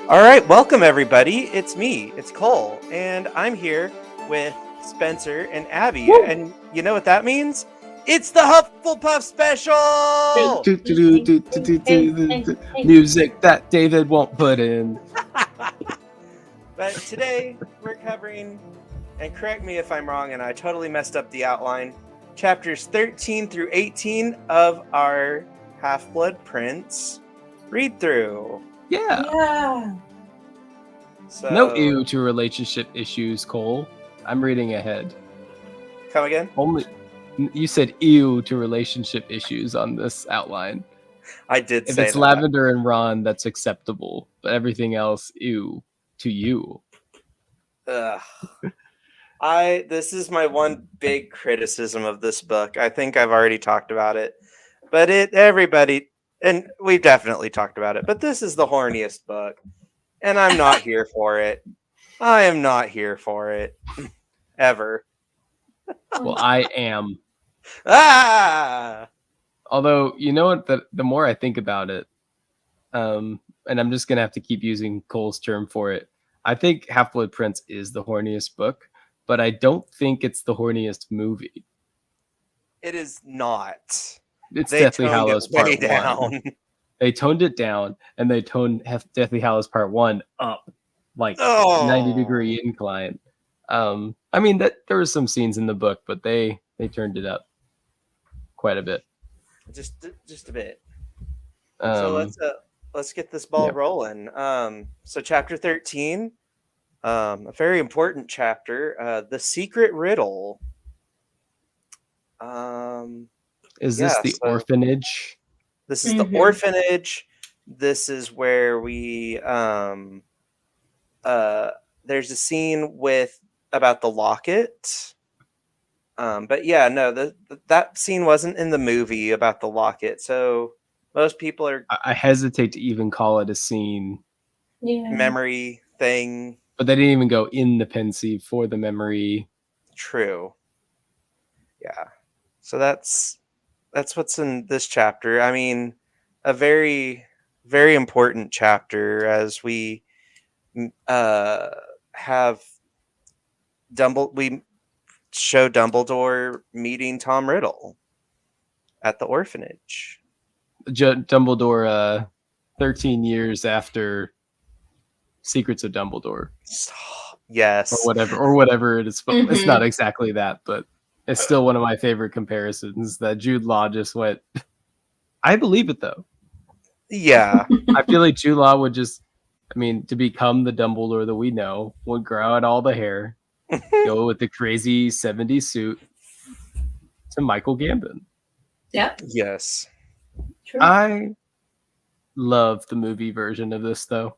All right, welcome everybody. It's me, it's Cole, and I'm here with Spencer and Abby. Woo! And you know what that means? It's the Hufflepuff Hey, special! the music that David won't put in. But today we're covering, and correct me if I'm wrong, and I totally messed up the outline, chapters 13 through 18 of our Half-Blood Prince read through. Yeah. So, No ew to relationship issues, Cole. I'm reading ahead. come again? You said ew to relationship issues on this outline. I did If say it's that. Lavender and Ron, that's acceptable, but everything else, ew to you. Ugh. This is my one big criticism of this book. I think I've already talked about it. But everybody and we've definitely talked about it, but this is the horniest book. And I'm not here for it. I am not here for it. Ever. Well, I am. Ah! Although, you know what? The more I think about it, and I'm just gonna have to keep using Cole's term for it. I think Half-Blood Prince is the horniest book, but I don't think it's the horniest movie. It is not. It's They Deathly toned Hallows it way Part down. 1. They toned it down, and they toned Deathly Hallows Part 1 up, like 90-degree incline. I mean, that there were some scenes in the book, but they turned it up quite a bit. Just a bit. So let's get this ball rolling. So chapter 13, a very important chapter, the secret riddle. Is this the orphanage? This is the orphanage. This is where we there's a scene about the locket. But yeah, no, that scene wasn't in the movie about the locket. So most people are I hesitate to even call it a scene. Memory thing. But they didn't even go in the Pensieve for the memory. True. Yeah. So that's what's in this chapter. I mean, a very, very important chapter as we have we show Dumbledore meeting Tom Riddle at the orphanage. Dumbledore, 13 years after Secrets of Dumbledore. Yes. Or whatever it is. It's not exactly that, but it's still one of my favorite comparisons that Jude Law just went, I believe it though. Yeah. I feel like Jude Law would just, to become the Dumbledore that we know, would grow out all the hair, go with the crazy 70s suit to Michael Gambon. Yeah. Yes. True. I love the movie version of this though.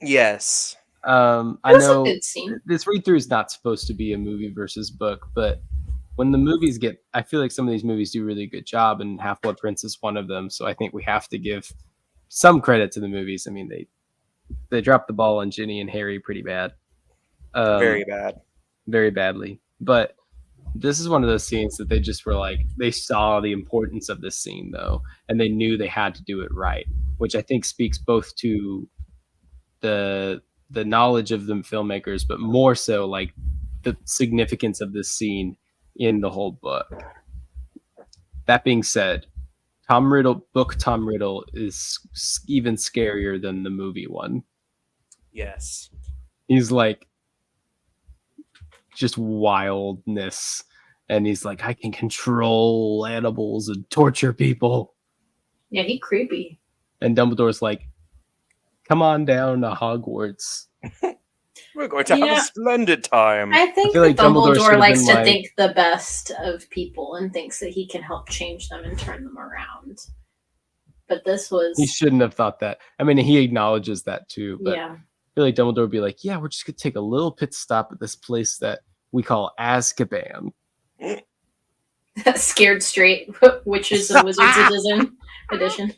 Yes. I know this read-through is not supposed to be a movie versus book, but when the movies I feel like some of these movies do a really good job, and Half-Blood Prince is one of them. So I think we have to give some credit to the movies. I mean, they dropped the ball on Ginny and Harry pretty bad. Very bad. Very badly. But this is one of those scenes that they just were like, they saw the importance of this scene though, and they knew they had to do it right, which I think speaks both to the knowledge of the filmmakers, but more so like the significance of this scene in the whole book. That being said, Tom Riddle is even scarier than the movie one. Yes. He's like just wildness, and he's like, I can control animals and torture people. Yeah, he's creepy. And Dumbledore's like, come on down to Hogwarts. We're going to have a splendid time. I think that Dumbledore likes to think the best of people and thinks that he can help change them and turn them around. But this was... He shouldn't have thought that. I mean, he acknowledges that too. But yeah. I feel like Dumbledore would be like, yeah, we're just going to take a little pit stop at this place that we call Azkaban. Scared Straight Witches and Wizards edition.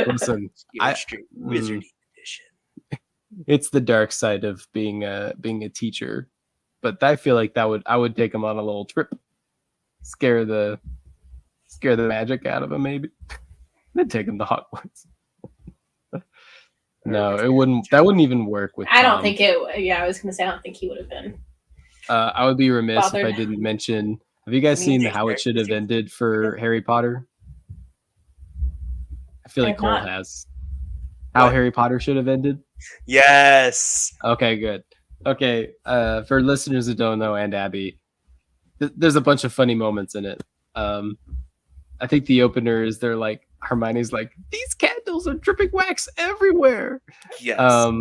Listen, Scared Straight Wizard edition. It's the dark side of being a teacher, but I feel like I would take him on a little trip, scare the magic out of him, maybe, then take him to Hogwarts. No, it wouldn't. That wouldn't even work with. I don't Tom. think it. Yeah, I was gonna say I don't think he would have been. I would be remiss if I Bothered. didn't mention. Have you guys I mean, seen how it should have ended for Harry Potter? I feel like I've Cole not. has. How What? Harry Potter should have ended? Yes. Okay, good. Okay, for listeners who don't know, and Abby, there's a bunch of funny moments in it. I think the opener is they're like, Hermione's like, these candles are dripping wax everywhere. Yes.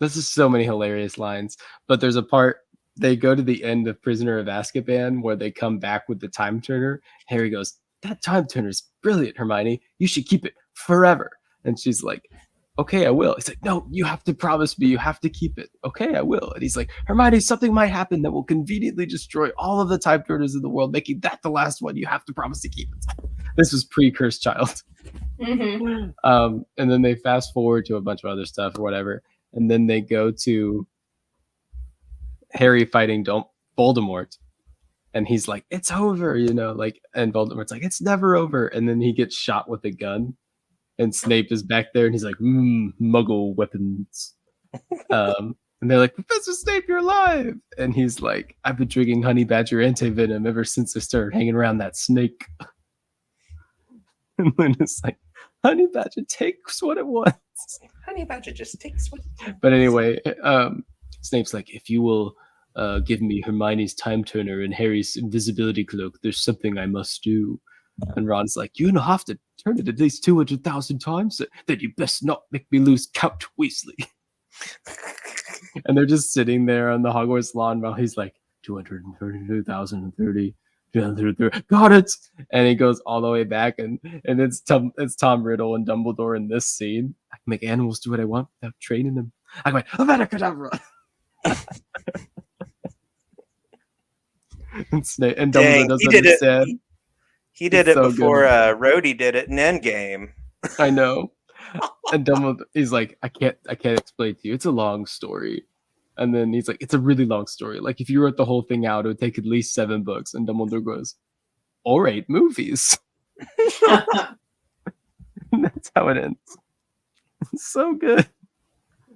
This is so many hilarious lines. But there's a part they go to the end of Prisoner of Azkaban where they come back with the time turner. Harry goes, that time turner's brilliant, Hermione. You should keep it forever. And she's like, okay, I will. He's like, no, you have to promise me. You have to keep it. Okay, I will. And he's like, Hermione, something might happen that will conveniently destroy all of the time turners in the world, making that the last one. You have to promise to keep it. This was pre-Cursed Child. Mm-hmm. And then they fast forward to a bunch of other stuff or whatever. And then they go to Harry fighting Voldemort. And he's like, it's over, you know, like, and Voldemort's like, it's never over. And then he gets shot with a gun. And Snape is back there and he's like, muggle weapons. And they're like, Professor Snape, you're alive. And he's like, I've been drinking honey badger antivenom ever since I started hanging around that snake. And then it's like, honey badger takes what it wants. Honey Badger just takes what. But anyway, Snape's like, if you will give me Hermione's time turner and Harry's invisibility cloak, there's something I must do. And Ron's like, you don't have to turn it at least 200,000 times. Then you best not make me lose Count Weasley. And they're just sitting there on the Hogwarts lawn while he's like, 232,030. Got it. And he goes all the way back, and it's Tom Riddle and Dumbledore in this scene. I can make animals do what I want without training them. I go, Avada Kedavra. And Dumbledore Dang, doesn't he did it. understand. He did It's it so before good. Rhodey did it in Endgame. I know. And Dumbledore, he's like, I can't explain to you. It's a long story. And then he's like, it's a really long story. Like, if you wrote the whole thing out, it would take at least 7 books. And Dumbledore goes, or 8 movies. And that's how it ends. It's so good.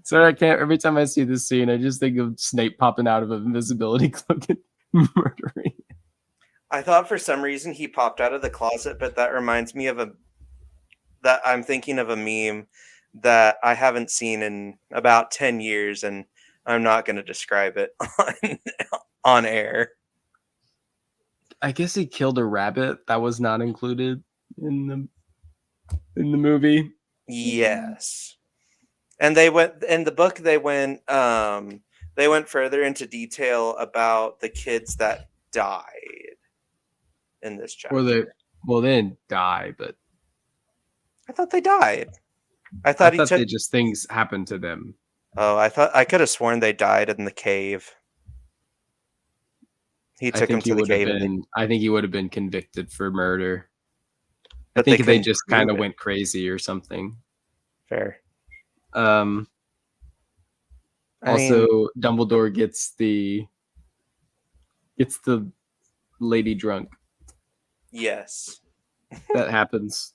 So every time I see this scene, I just think of Snape popping out of an invisibility cloak and murdering. I thought for some reason he popped out of the closet, but that reminds me of that I'm thinking of a meme that I haven't seen in about 10 years, and I'm not going to describe it on air. I guess he killed a rabbit that was not included in the movie. Yes. And they went in the book, they went further into detail about the kids that died in this chapter. They didn't die, but I thought they died. I I thought thought they just things happened to them. Oh, I could have sworn they died in the cave. He took him to the cave. I think he would have been convicted for murder. But I think they couldn't just prove kind of it. went crazy or something. Fair. Also, Dumbledore gets the lady drunk. Yes. That happens.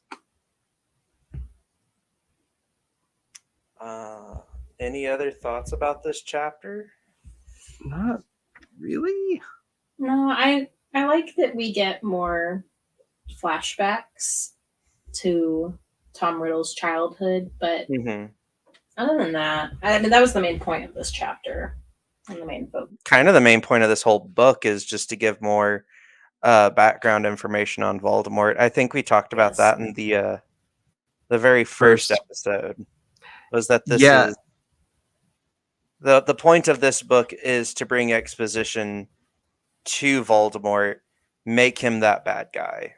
Any other thoughts about this chapter? Not really. No, I like that we get more flashbacks to Tom Riddle's childhood, but Mm-hmm. other than that, I mean, that was the main point of this chapter and the main focus. Kind of the main point of this whole book is just to give more background information on Voldemort. I think we talked about Yes. that in the very first First. episode. Was that this Yeah. is the point of this book is to bring exposition to Voldemort, make him that bad guy.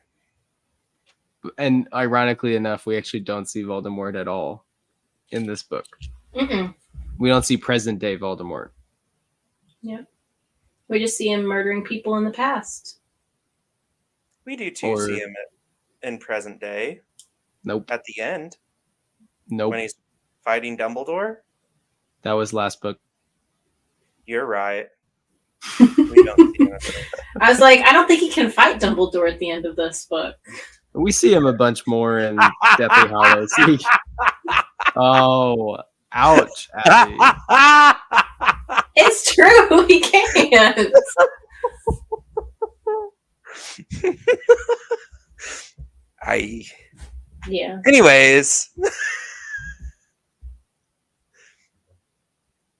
And ironically enough, we actually don't see Voldemort at all in this book. Mm-mm. We don't see present day Voldemort. We just see him murdering people in the past. We do too Or- see him in present day Nope. at the end Nope. when he's fighting Dumbledore. That was last book. You're right. We don't see him at the- I was like, I don't think he can fight Dumbledore at the end of this book. We see him a bunch more in Deathly Hallows. Oh, ouch, Abby. It's true. We can't. Yeah. Anyways,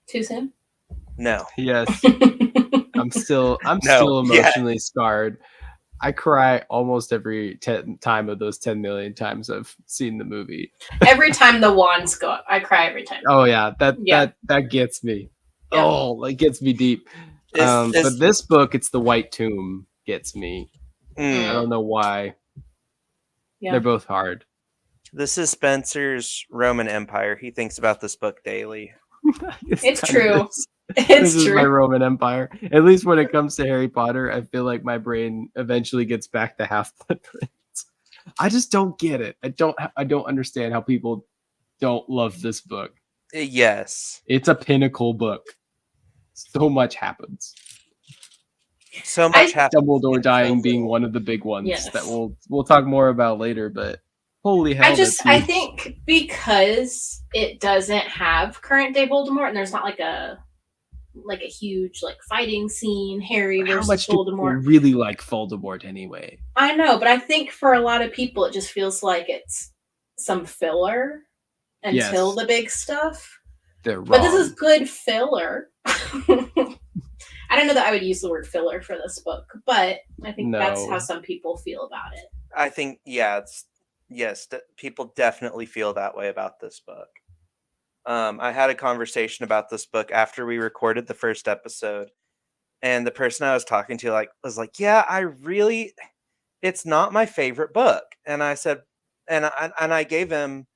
Too soon. no. Yes, I'm still No, emotionally scarred. I cry almost every time of those 10 million times I've seen the movie. Every time the wands go up, I cry every time. Oh yeah, that gets me. Yeah. Oh, like gets me deep. But this book, it's the White Tomb gets me. I don't know why. Yeah. They're both hard. This is Spencer's Roman Empire. He thinks about this book daily. It's true. This It's is true. my Roman Empire. At least when it comes to Harry Potter, I feel like my brain eventually gets back to Half-Blood Prince. I just don't get it. I don't understand how people don't love this book. Yes. It's a pinnacle book. So much happens. So much happens. Dumbledore dying being one of the big ones that we'll talk more about later, but holy hell. I think because it doesn't have current day Voldemort and there's not like a huge like fighting scene, Harry versus How much Voldemort. Do really like Voldemort anyway? I know, but I think for a lot of people it just feels like it's some filler until the big stuff. They're wrong. But this is good filler. I don't know that I would use the word filler for this book, but I think that's how some people feel about it. I think, people definitely feel that way about this book. I had a conversation about this book after we recorded the first episode, and the person I was talking to was like, yeah, it's not my favorite book. And I said, and I gave him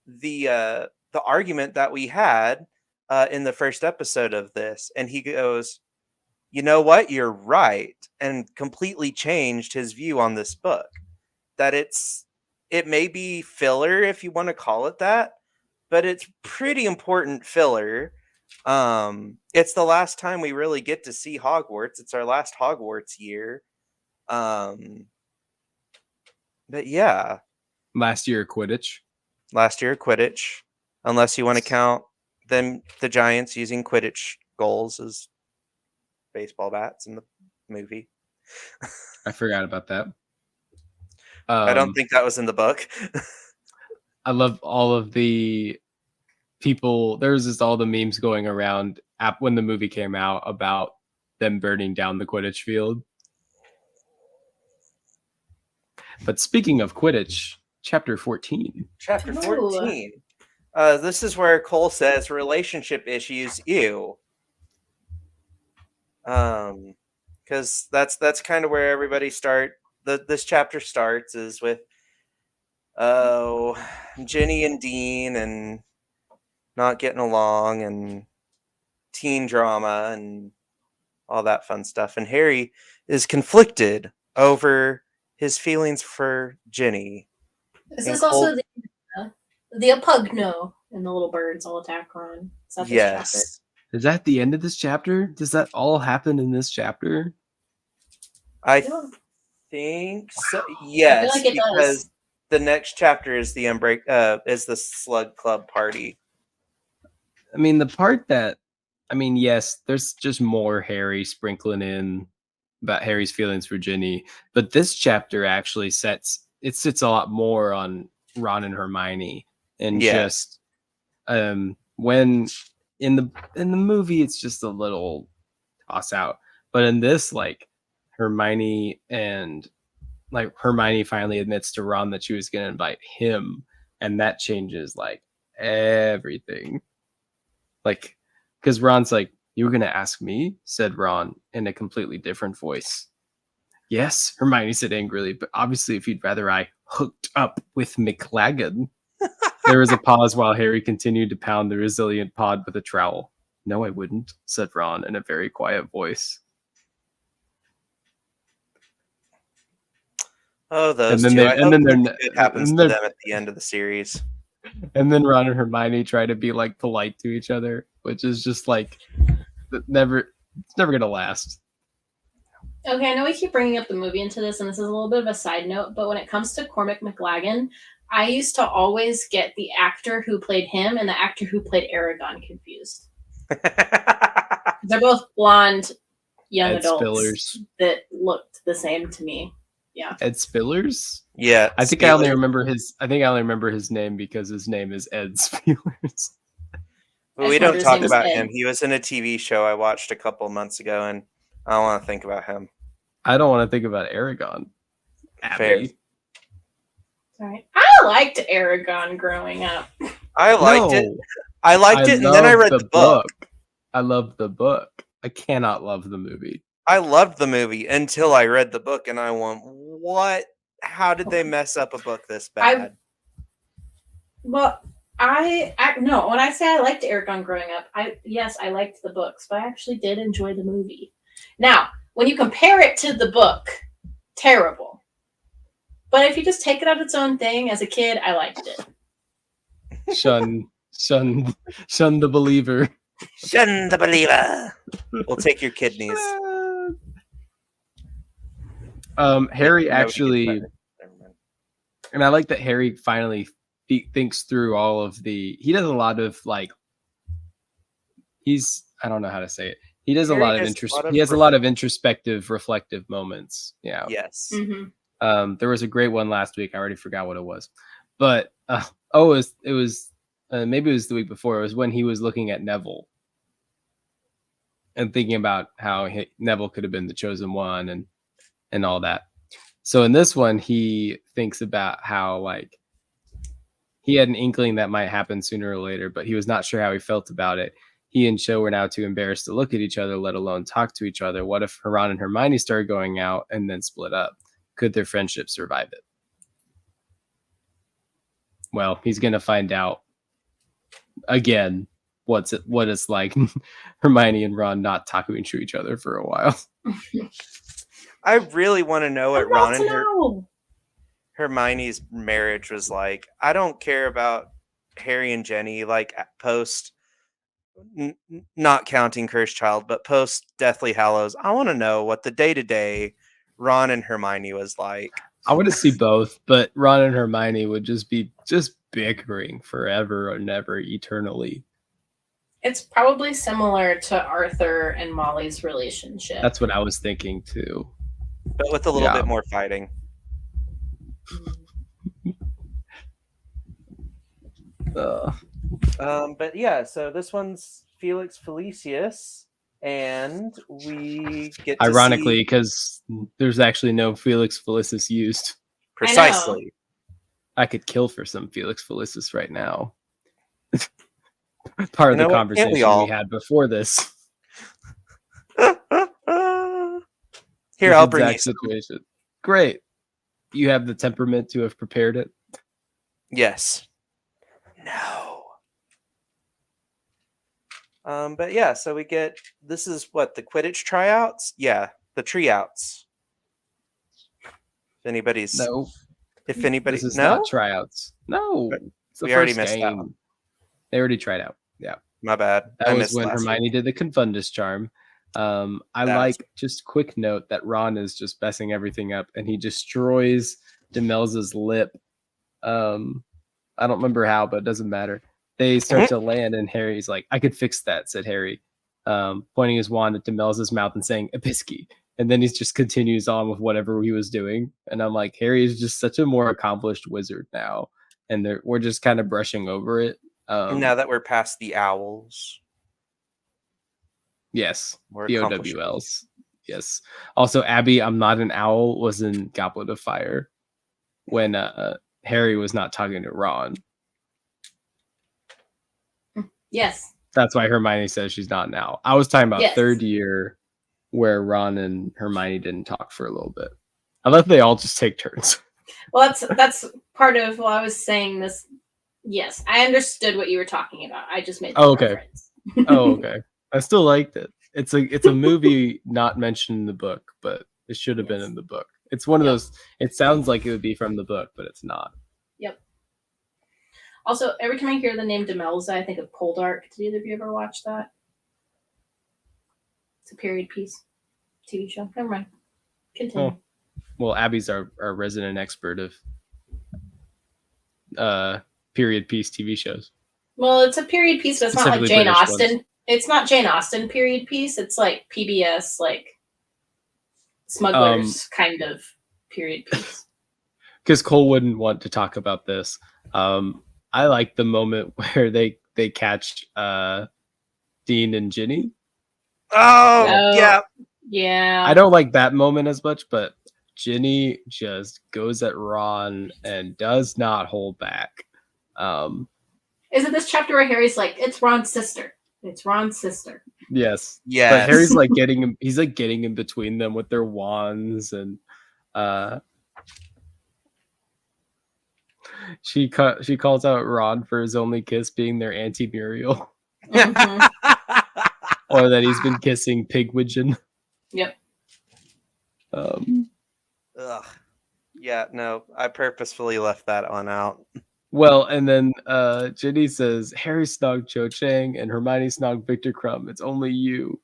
the argument that we had in the first episode of this, and he goes, you know what, you're right, and completely changed his view on this book. That it may be filler if you want to call it that, but it's pretty important filler. It's the last time we really get to see Hogwarts. It's our last Hogwarts year. But yeah. Last year of Quidditch. Unless you want to count the Giants using Quidditch goals as baseball bats in the movie. I forgot about that. I don't think that was in the book. I love all of the people. There was just all the memes going around when the movie came out about them burning down the Quidditch field. But speaking of Quidditch, chapter 14. Chapter 14. This is where Cole says relationship issues, ew. Because that's kind of where everybody this chapter starts is with Ginny and Dean and not getting along and teen drama and all that fun stuff. And Harry is conflicted over his feelings for Ginny. This is also the Apugno and the little birds all attack Ron. Yes. Is that the end of this chapter? Does that all happen in this chapter? I think so. Yes, I feel like it because does. The next chapter is the Slug Club party. I mean, the part that, yes, there's just more Harry sprinkling in about Harry's feelings for Ginny, but this chapter actually sits a lot more on Ron and Hermione, and just when in the movie it's just a little toss out, but in this, Hermione finally admits to Ron that she was going to invite him, and that changes everything. Because Ron's like, you were going to ask me? Said Ron in a completely different voice. Yes, Hermione said angrily, but obviously if you'd rather I hooked up with McLaggen. There was a pause while Harry continued to pound the resilient pod with a trowel. No, I wouldn't, said Ron in a very quiet voice. Oh, those and then two. It happens to them at the end of the series. And then Ron and Hermione try to be polite to each other, which is just it's never gonna last. Okay, I know we keep bringing up the movie into this, and this is a little bit of a side note, but when it comes to Cormac McLaggen, I used to always get the actor who played him and the actor who played Aragon confused. They're both blonde young Ed adults Spillers. that looked the same to me. Yeah. Ed Spillers? Yeah, I think I only Spillers. remember his name because his name is Ed Spillers. But I we just don't remember his talk name was about Ed. him. He was in a TV show I watched a couple months ago, and I don't want to think about him. I don't want to think about Aragon. Fair. Abby. Sorry. I liked Aragon growing up. I liked it. No, I liked it, and then I love read the book. I love the book. I cannot love the movie. I loved the movie until I read the book, and I went, "What? How did they mess up a book this bad?" Well, I no. When I say I liked Aragon growing up, I liked the books, but I actually did enjoy the movie. Now, when you compare it to the book, terrible. But if you just take it on its own thing, as a kid, I liked it. Shun the believer. Shun the believer. We'll take your kidneys. Harry No, actually, never mind. and I like that Harry finally thinks through all of the. He does a lot of like. I don't know how to say it. He does Harry a lot of does interest. a lot of He has a lot of introspective, reflective moments. Yeah. Yes. Mm-hmm. There was a great one last week. I already forgot what it was, but it was maybe it was the week before. It was when he was looking at Neville and thinking about how Neville could have been the chosen one and all that. So in this one, he thinks about how like he had an inkling that might happen sooner or later, but he was not sure how he felt about it. He and Cho were now too embarrassed to look at each other, let alone talk to each other. What if Ron and Hermione started going out and then split up? Could their friendship survive it? Well, he's going to find out again what it's like Hermione and Ron not talking to each other for a while. I really want to know what I'd Ron love and to know. Hermione's marriage was like. I don't care about Harry and Jenny, like post, not counting Cursed Child, but post Deathly Hallows. I want to know what the day-to-day Ron and Hermione was like. I want to see both, but Ron and Hermione would just be bickering forever and ever, eternally. It's probably similar to Arthur and Molly's relationship. That's what I was thinking too. But with a little bit more fighting. But yeah, so this one's Felix Felicius, and we get to Ironically, because there's actually no Felix Felicis used. precisely. I could kill for some Felix Felicis right now. Part of You the know what? Can't conversation we all? we had before this. Here, This I'll bring you exact some. situation. Great. You have the temperament to have prepared it. Yes. No. But yeah, so we get this is what the Quidditch tryouts? Yeah, the tryouts. If anybody's This is no, not tryouts. No, it's the We already first missed that game. one. They already tried out. Yeah, my bad. that I was missed when last Hermione week. did the Confundus charm. I That's- like just quick note that Ron is just messing everything up, and he destroys Demels's lip. I don't remember how, but it doesn't matter. They start to land, and Harry's like, "I could fix that," said Harry, pointing his wand at Demels's mouth and saying, "Episky." And then he just continues on with whatever he was doing. And I'm like, Harry is just such a more accomplished wizard now, and we're just kind of brushing over it. Now that we're past the owls, Yes, we're the accomplishing. OWLs. Yes. Also, Abby, I'm not an owl was in Goblet of Fire when Harry was not talking to Ron. Yes. That's why Hermione says she's not an owl. I was talking about Yes. third year where Ron and Hermione didn't talk for a little bit. I love they all just take turns. Well, that's part of I was saying this. Yes, I understood what you were talking about. I just made the Okay. reference. Oh, okay. I still liked it. It's a movie not mentioned in the book, but it should have been Yes. in the book. It's one of Yep. those. It sounds like it would be from the book, but it's not. Also, every time I hear the name Demelza, I think of Poldark. Did either of you ever watch that? It's a period piece TV show. Never mind. Continue. Well, Abby's our resident expert of period piece TV shows. Well, it's a period piece, but it's not like Specifically Jane British Austen. ones. It's not Jane Austen period piece. It's like PBS, like smugglers kind of period piece. Because Cole wouldn't want to talk about this. I like the moment where they catch Dean and Ginny. Oh, yeah. Yeah. I don't like that moment as much, but Ginny just goes at Ron and does not hold back. Is it this chapter where Harry's like, it's Ron's sister? It's Ron's sister. Yes. Yes. But Harry's like getting him. He's like getting in between them with their wands, and she calls out Ron for his only kiss being their Auntie Muriel, Mhm. or that he's been kissing Pigwidgeon. Yep. Ugh. Yeah, no, I purposefully left that one out. Well, and then Ginny says, Harry snogged Cho Chang and Hermione snogged Victor Crumb. It's only you.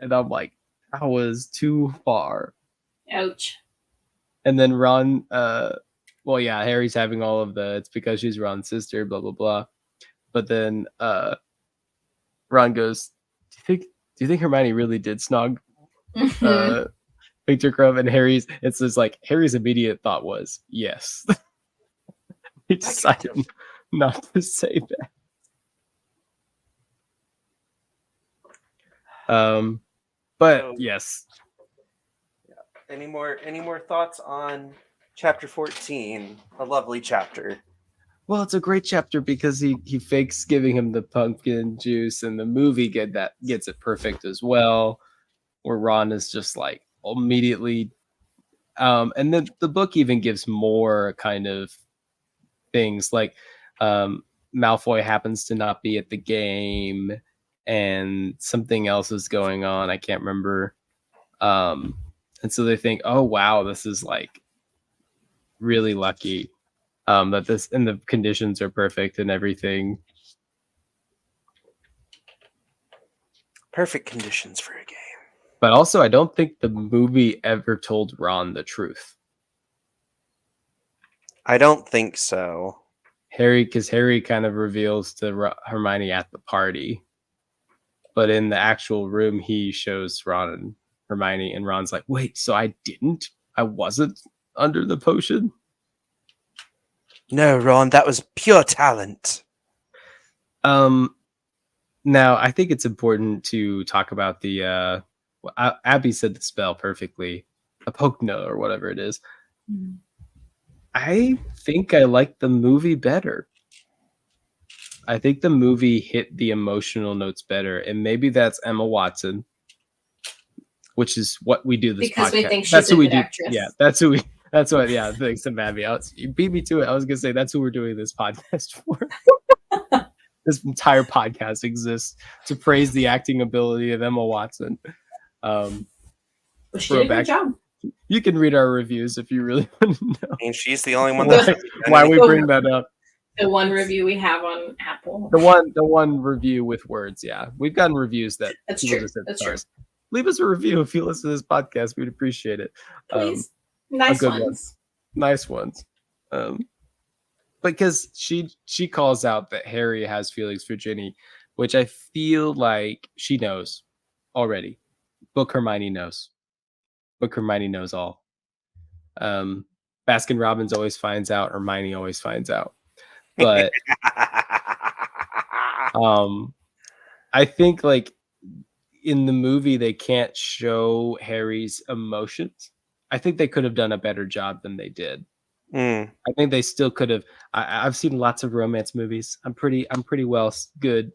And I'm like, that was too far. Ouch. And then Ron, well, yeah, Harry's having all of the, it's because she's Ron's sister, blah, blah, blah. But then Ron goes, do you think Hermione really did snog Victor Crumb? And Harry's immediate thought was, yes. He decided not to say that. But yes. Any more thoughts on chapter 14? A lovely chapter. Well, it's a great chapter because he fakes giving him the pumpkin juice, and the movie gets it perfect as well, where Ron is just like immediately and then the book even gives more kind of things like Malfoy happens to not be at the game and something else is going on. I can't remember. And so they think, oh, wow, this is like really lucky that this and the conditions are perfect and everything. Perfect conditions for a game. But also, I don't think the movie ever told Ron the truth. I don't think so. Because Harry kind of reveals to Hermione at the party. But in the actual room, he shows Ron and Hermione, and Ron's like, wait, so I wasn't under the potion? No, Ron, that was pure talent. Now, I think it's important to talk about the, Abby said the spell perfectly, Apokno or whatever it is. Mm. I think I like the movie better. I think the movie hit the emotional notes better, and maybe that's Emma Watson, which is what we do this because podcast. We think she's a good actress. Yeah, that's who we. That's what. Yeah, thanks to Abby. You beat me to it. I was gonna say that's who we're doing this podcast for. This entire podcast exists to praise the acting ability of Emma Watson. She did a good job. You can read our reviews if you really want to know. And she's the only one that why we bring that up. The one review we have on Apple. The one review with words, yeah. We've gotten reviews that that's true. That's true. Leave us a review if you listen to this podcast. We'd appreciate it. Please. Nice ones. Nice ones. Because she calls out that Harry has feelings for Ginny, which I feel like she knows already. Book Hermione knows. Book Hermione knows all. Baskin Robbins always finds out. Hermione always finds out. But I think like in the movie they can't show Harry's emotions. I think they could have done a better job than they did. I think they still could have. I've seen lots of romance movies. I'm pretty well good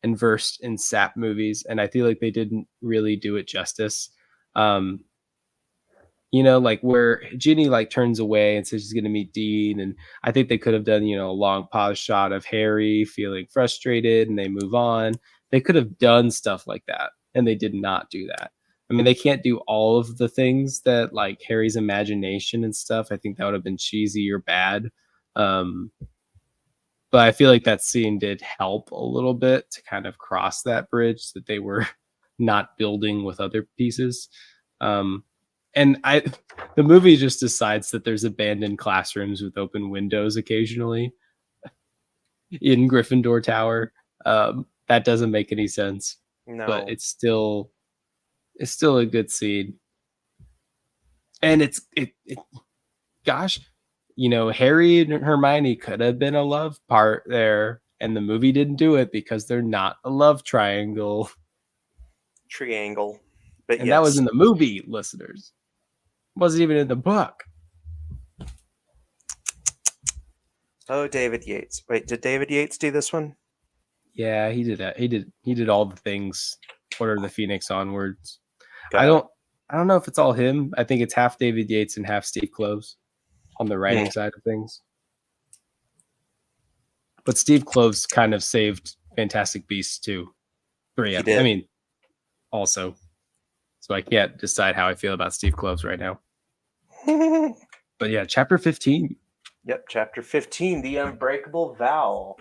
and versed in sap movies, and I feel like they didn't really do it justice. Like where Ginny like turns away and says she's going to meet Dean, and I think they could have done a long pause shot of Harry feeling frustrated, and they move on. They could have done stuff like that, and they did not do that. I mean, they can't do all of the things that like Harry's imagination and stuff. I think that would have been cheesy or bad. But I feel like that scene did help a little bit to kind of cross that bridge that they were not building with other pieces. And the movie just decides that there's abandoned classrooms with open windows occasionally in Gryffindor Tower. That doesn't make any sense, No. but it's still a good scene. And gosh, Harry and Hermione could have been a love part there, and the movie didn't do it because they're not a love triangle. Triangle. But And that was in the movie, listeners. It wasn't even in the book. Oh, David Yates. Wait, did David Yates do this one? Yeah, he did that. He did all the things. Order of the Phoenix onwards. Got I it. don't know if it's all him. I think it's half David Yates and half Steve Kloves on the writing side of things. But Steve Kloves kind of saved Fantastic Beasts too. 3. He did. I mean, also. So I can't decide how I feel about Steve Kloves right now. But yeah, chapter 15. Yep, chapter 15, The Unbreakable Vow.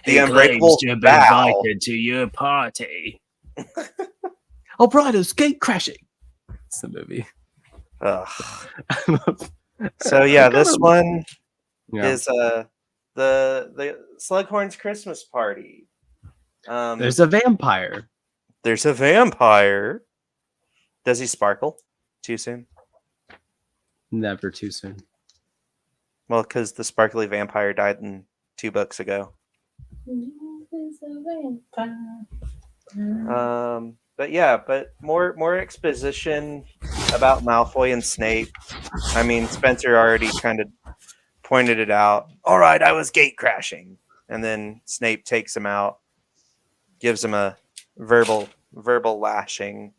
He Unbreakable claims to have Vow. been invited to your party. O'Brien's gate crashing. It's the movie. Ugh. So yeah, this one Yeah. is the Slughorn's Christmas party. There's a vampire. There's a vampire. Does he sparkle? Too soon? Never too soon. Well, because the sparkly vampire died 2 books ago. But more exposition about Malfoy and Snape. I mean, Spencer already kind of pointed it out. All right, I was gate crashing, and then Snape takes him out, gives him a verbal lashing.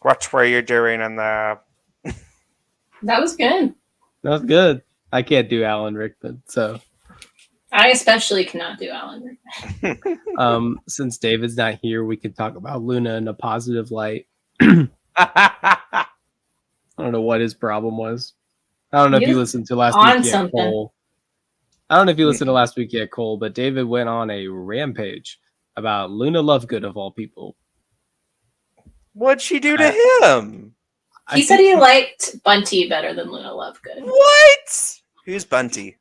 Watch where you're doing in the. That was good. That was good. I can't do Alan Rickman, so I especially cannot do Alan Rickman. since David's not here, we could talk about Luna in a positive light. I don't know what his problem was. I don't know if He you was listened to last on week yet, something. Cole. I don't know if you listened to last week yet, Cole, but David went on a rampage about Luna Lovegood of all people. What'd she do to him? He said he liked Bunty better than Luna Lovegood. What? Who's Bunty?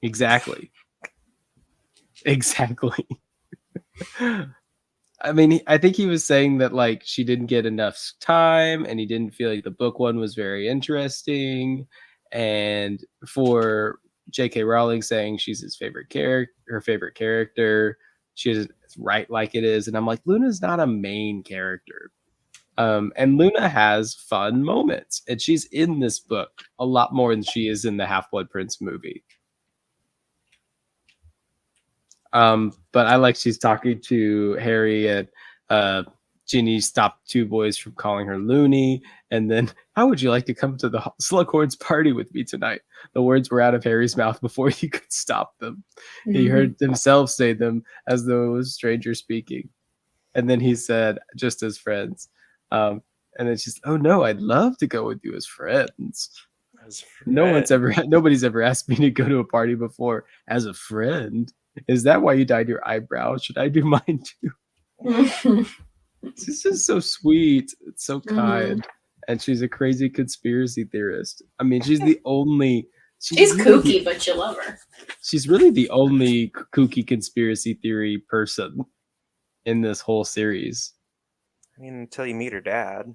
Exactly. I mean, I think he was saying that like she didn't get enough time, and he didn't feel like the book one was very interesting. And for J.K. Rowling saying she's his favorite character, her favorite character, she is right like it is. And I'm like, Luna's not a main character. And Luna has fun moments, and she's in this book a lot more than she is in the Half-Blood Prince movie. But I like she's talking to Harry, and Ginny stopped 2 boys from calling her loony. And then, how would you like to come to the Slughorn's party with me tonight? The words were out of Harry's mouth before he could stop them. He heard himself say them as though it was a stranger speaking. And then he said, just as friends. And then she's, oh no, I'd love to go with you as friends. Nobody's ever asked me to go to a party before as a friend. Is that why you dyed your eyebrows? Should I do mine too? She's just so sweet. It's so kind. And she's a crazy conspiracy theorist. I mean, she's the only... She's kooky, but you love her. She's really the only kooky conspiracy theory person in this whole series. I mean, until you meet her dad.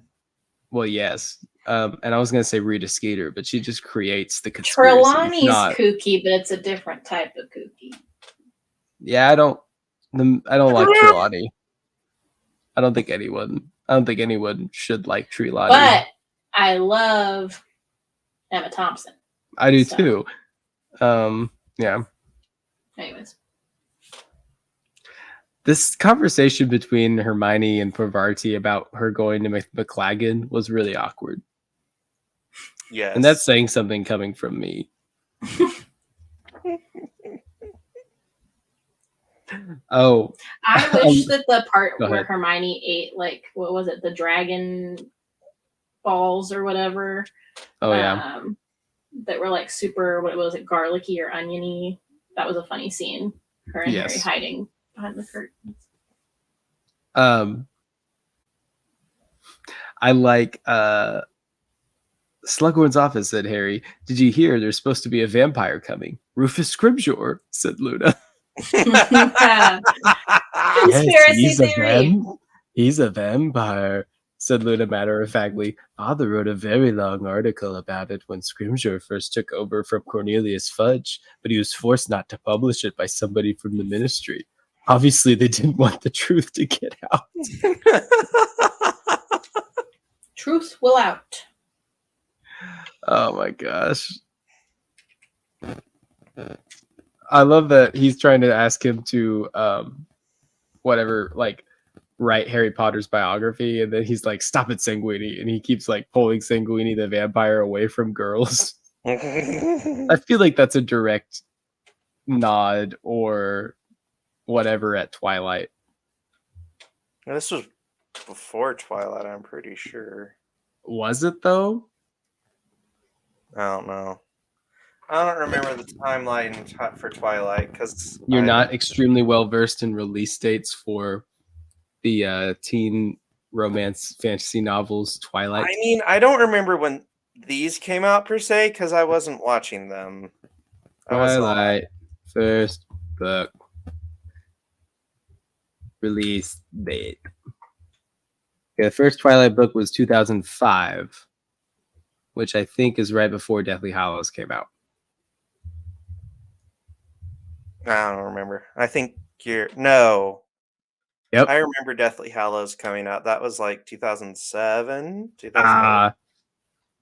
Well, yes. And I was going to say Rita Skeeter, but she just creates the conspiracy. Trelawney's kooky, but it's a different type of kooky. Yeah, I don't like Trelawney. I don't think anyone should like Trelawney. But I love Emma Thompson. I do too. Yeah. Anyways. This conversation between Hermione and Parvati about her going to McLaggen was really awkward. Yes. And that's saying something coming from me. Oh. I wish that the part Go where ahead. Hermione ate, like, what was it, the dragon balls or whatever. Oh, yeah. That were like super, what was it, garlicky or oniony. That was a funny scene. Her and Yes. Harry hiding behind the curtains. I like Slughorn's office, said Harry. Did you hear there's supposed to be a vampire coming? Rufus Scrimgeour, said Luna. Conspiracy theory. He's a vampire, said Luna matter-of-factly. Father wrote a very long article about it when Scrimgeour first took over from Cornelius Fudge, but he was forced not to publish it by somebody from the ministry. Obviously, they didn't want the truth to get out. Truth will out. Oh my gosh. I love that he's trying to ask him to whatever, like, write Harry Potter's biography, and then he's like, stop it, Sanguini, and he keeps like pulling Sanguini the vampire away from girls. I feel like that's a direct nod or whatever at Twilight. This was before Twilight, I'm pretty sure. Was it though? I don't know. I don't remember the timeline for Twilight because You're not extremely well versed in release dates for the teen romance fantasy novels Twilight. I mean, I don't remember when these came out per se because I wasn't watching them. Twilight first book release date. Yeah, the first Twilight book was 2005, which I think is right before Deathly Hallows came out. I don't remember. I think no. Yep. I remember Deathly Hallows coming out. That was like 2007, 2008.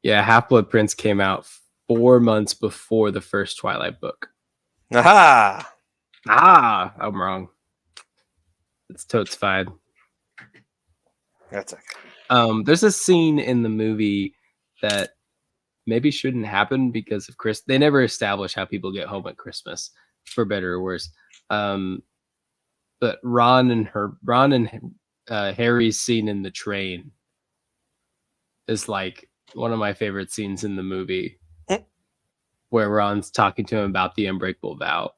Yeah, Half-Blood Prince came out 4 months before the first Twilight book. Aha! I'm wrong. It's totes fine. That's okay. There's a scene in the movie that maybe shouldn't happen because of Chris. They never establish how people get home at Christmas, for better or worse. But Ron and Harry's scene in the train is like one of my favorite scenes in the movie, where Ron's talking to him about the unbreakable vow,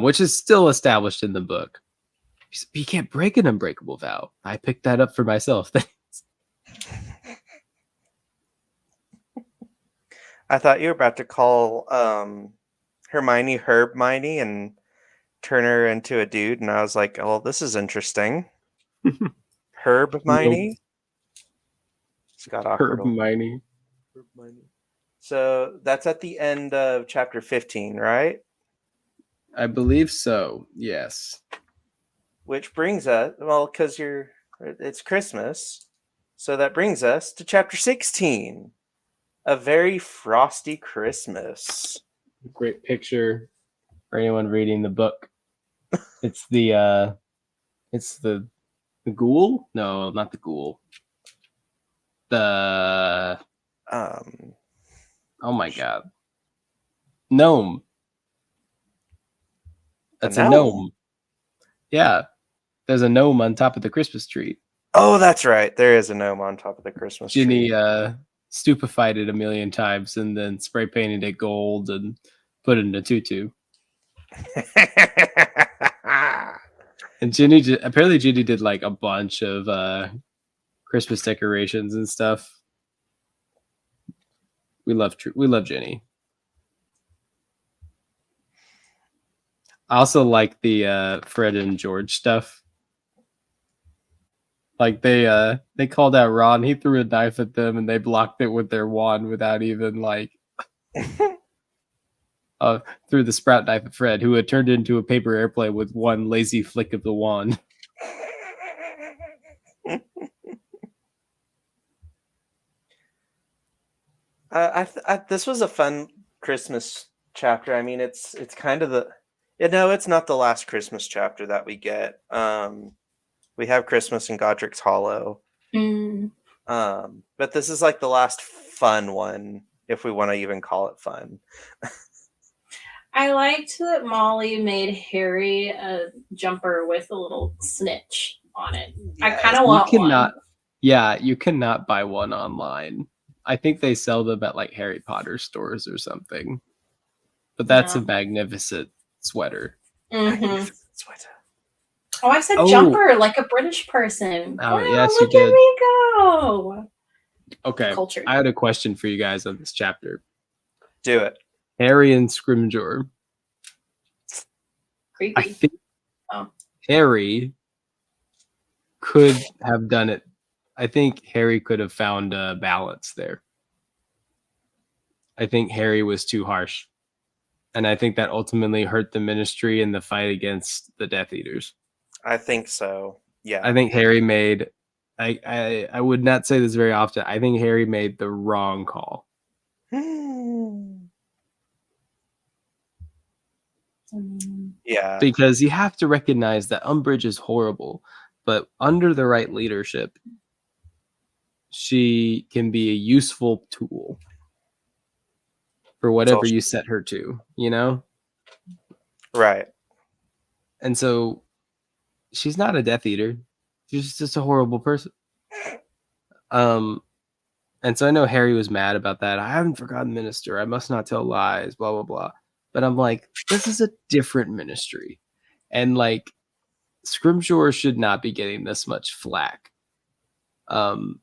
which is still established in the book. You can't break an unbreakable vow. I picked that up for myself. I thought you were about to call Hermione Herb-Miney and turn her into a dude, and I was like, oh, this is interesting. Herb-Miney? It's got awkward. Herb-Miney. So that's at the end of chapter 15, right? I believe so, yes. Which brings us, well, because it's Christmas, so that brings us to chapter 16. A very frosty Christmas. Great picture for anyone reading the book. It's the ghoul? No, not the ghoul. Oh my god. Gnome. That's a gnome. Yeah. There's a gnome on top of the Christmas tree. Oh, that's right. There is a gnome on top of the Christmas tree. Ginny stupefied it a million times and then spray painted it gold and put it in a tutu. And apparently Ginny did like a bunch of Christmas decorations and stuff. We love Ginny. I also like the Fred and George stuff. Like they called out Ron, he threw a knife at them and they blocked it with their wand without even like threw the sprout knife at Fred, who had turned into a paper airplane with one lazy flick of the wand. This was a fun Christmas chapter. I mean, it's kind of it's not the last Christmas chapter that we get. We have Christmas in Godric's Hollow. But this is like the last fun one, if we want to even call it fun. I liked that Molly made Harry a jumper with a little snitch on it. I kind of want one. Yeah, you cannot buy one online. I think they sell them at like Harry Potter stores or something. But that's a magnificent sweater. Mm-hmm. Sweater. Oh, I said Oh. jumper like a British person. Oh, Wow, yes, you look at did. me go. Okay, Culture. I had a question for you guys on this chapter. Do it. Harry and Scrimgeour. Creepy. I think Oh. Harry could have done it. I think Harry could have found a balance there. I think Harry was too harsh. And I think that ultimately hurt the Ministry in the fight against the Death Eaters. I think so. Yeah. I think Harry made I would not say this very often. I think Harry made the wrong call. Yeah. Because you have to recognize that Umbridge is horrible, but under the right leadership, she can be a useful tool for whatever you set her to, you know? Right. And so she's not a Death Eater. She's just a horrible person. And so I know Harry was mad about that. I haven't forgotten Minister. I must not tell lies, blah, blah, blah. But I'm like, this is a different Ministry. And like, Scrimgeour should not be getting this much flack. From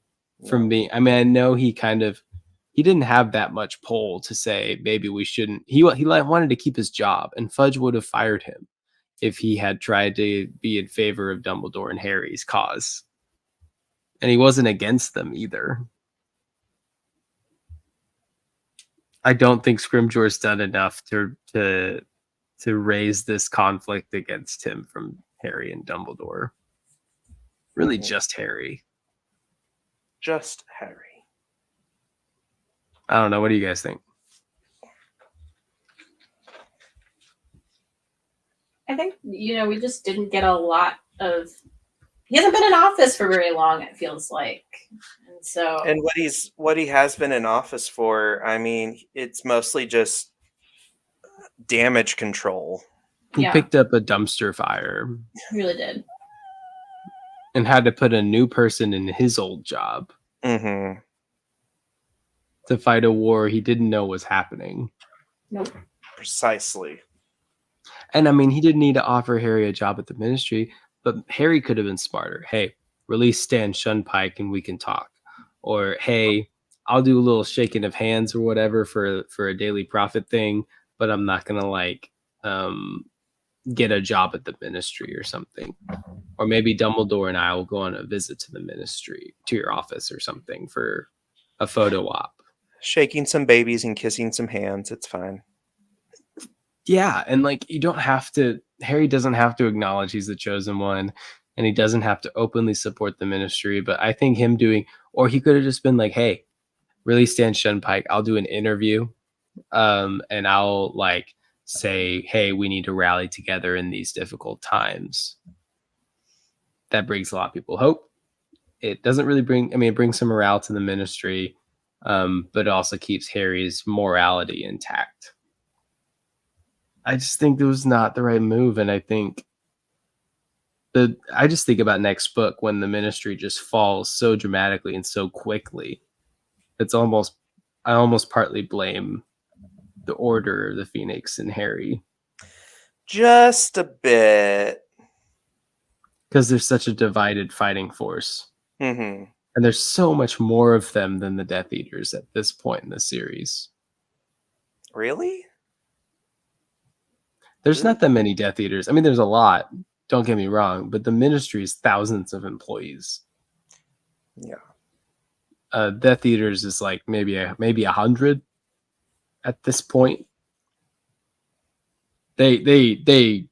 being, I mean, I know he didn't have that much pull to say maybe we shouldn't. He wanted to keep his job, and Fudge would have fired him if he had tried to be in favor of Dumbledore and Harry's cause. And he wasn't against them either. I don't think Scrimgeour's done enough to raise this conflict against him from Harry and Dumbledore. Really, just Harry. Just Harry. I don't know. What do you guys think? I think, we just didn't get a lot of. He hasn't been in office for very long, it feels like. And so. And what he has been in office for, I mean, it's mostly just damage control. He picked up a dumpster fire. He really did. And had to put a new person in his old job. Mm-hmm. To fight a war he didn't know was happening. Nope. Precisely. And I mean, he didn't need to offer Harry a job at the Ministry, but Harry could have been smarter. Hey, release Stan Shunpike and we can talk. Or, hey, I'll do a little shaking of hands or whatever for a Daily Prophet thing, but I'm not going to get a job at the Ministry or something. Or maybe Dumbledore and I will go on a visit to the Ministry, to your office or something for a photo op. Shaking some babies and kissing some hands. It's fine. Yeah. And like, you don't have to, Harry doesn't have to acknowledge he's the chosen one, and he doesn't have to openly support the Ministry. But I think him or he could have just been like, hey, release Stan Shunpike. I'll do an interview. And I'll say, hey, we need to rally together in these difficult times. That brings a lot of people hope. It doesn't really it brings some morale to the Ministry, but it also keeps Harry's morality intact. I just think it was not the right move. And I think I just think about next book when the Ministry just falls so dramatically and so quickly. I almost partly blame the Order of the Phoenix and Harry. Just a bit. Because there's such a divided fighting force. Mm-hmm. And there's so much more of them than the Death Eaters at this point in the series. Really? There's not that many Death Eaters. I mean, there's a lot. Don't get me wrong. But the Ministry is thousands of employees. Yeah. Death Eaters is like maybe 100 at this point. They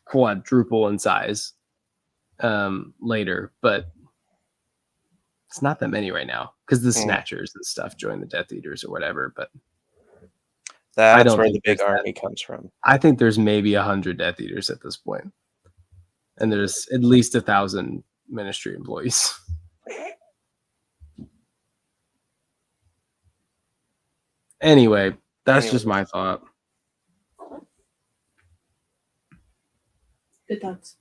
quadruple in size later, but it's not that many right now because the Snatchers and stuff join the Death Eaters or whatever. But that's where the big army comes from. I think there's maybe 100 Death Eaters at this point, and there's at least 1,000 Ministry employees. Anyway, that's just my thought. Good thoughts.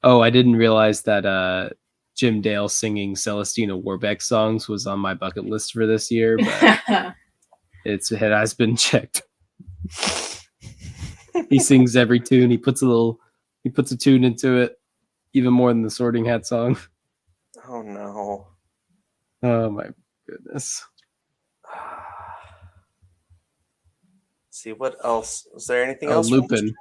Oh, I didn't realize that Jim Dale singing Celestina Warbeck songs was on my bucket list for this year, but it has been checked. He sings every tune. He puts a little He puts a tune into it, even more than the Sorting Hat song. Oh no. Oh my goodness. See what else? Is there anything Oh, else? from this? Lupin.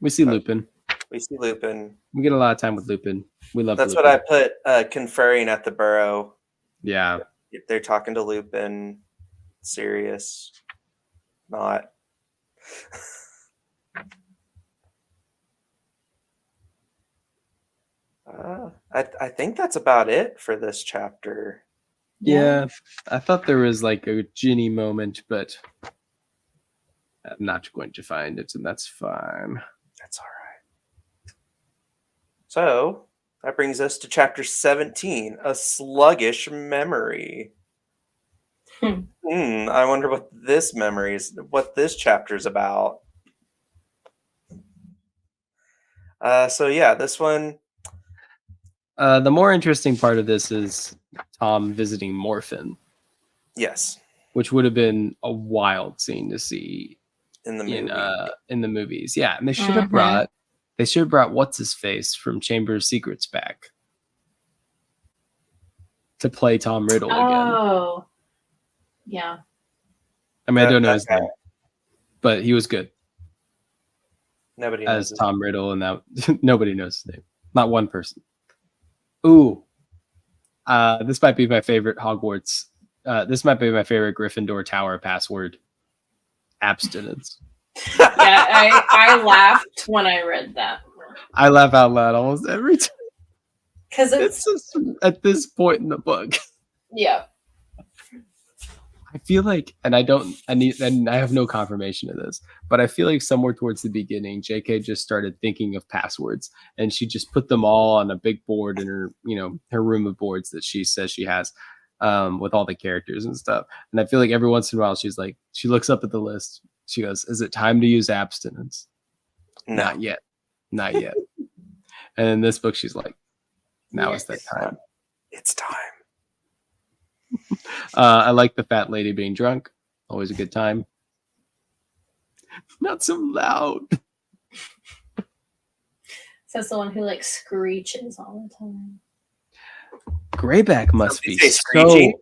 We see Lupin. We see Lupin. We get a lot of time with Lupin. We love That's Lupin. what I put. Conferring at the Burrow. Yeah. They're talking to Lupin. Serious. Not. I think that's about it for this chapter. Yeah. I thought there was like a Ginny moment, but I'm not going to find it, and that's fine. That's all right. So that brings us to chapter 17, A Sluggish Memory. I wonder what this chapter's about. So yeah, this one. The more interesting part of this is Tom visiting Morphin, Yes, which would have been a wild scene to see in the movie. in the movies. Yeah, and they should have brought what's his face from Chamber of Secrets back to play Tom Riddle again. Oh, yeah. I mean, I don't know his name, but he was good Nobody knows as his Tom Riddle, and that nobody knows his name. Not one person. Ooh, this might be my favorite Hogwarts. This might be my favorite Gryffindor Tower password. Abstinence. Yeah, I laughed when I read that. I laugh out loud almost every time. Because It's just at this point in the book. yeah. I feel like, and I have no confirmation of this, but I feel like somewhere towards the beginning, JK just started thinking of passwords, and she just put them all on a big board in her, her room of boards that she says she has, with all the characters and stuff. And I feel like every once in a while, she looks up at the list. She goes, "Is it time to use abstinence?" No. Not yet. And in this book, she's like, "Now is that time." It's time. I like the fat lady being drunk. Always a good time. Not so loud. Says the one who like screeches all the time. Greyback must Somebody be say screeching?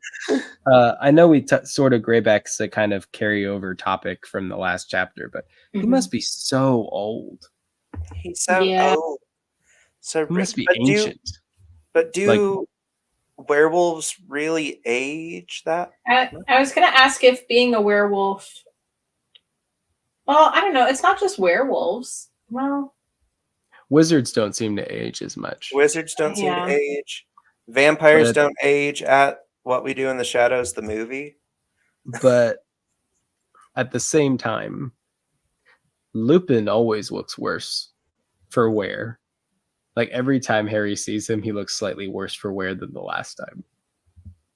so. I know we sort of Greyback's a kind of carryover topic from the last chapter, but he must be so old. He's so old. So He must be but ancient. Do werewolves really age that? I was gonna ask if being a werewolf. Well, I don't know. It's not just werewolves. Well, Wizards don't seem to age as much. Wizards don't seem to age. Vampires But- don't age at What We Do in the Shadows, the movie. But at the same time, Lupin always looks worse for wear. Like every time Harry sees him, he looks slightly worse for wear than the last time.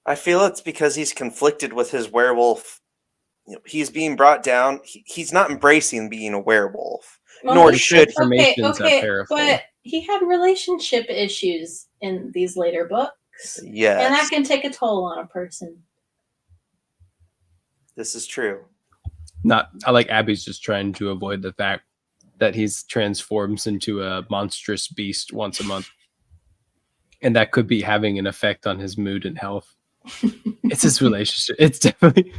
I feel it's because he's conflicted with his werewolf. He's being brought down. He's not embracing being a werewolf, nor should he. Transformations are powerful. But he had relationship issues in these later books. Yes, And that can take a toll on a person. this is true. I like Abby's just trying to avoid the fact that he's transforms into a monstrous beast once a month, and that could be having an effect on his mood and health. It's his relationship. It's definitely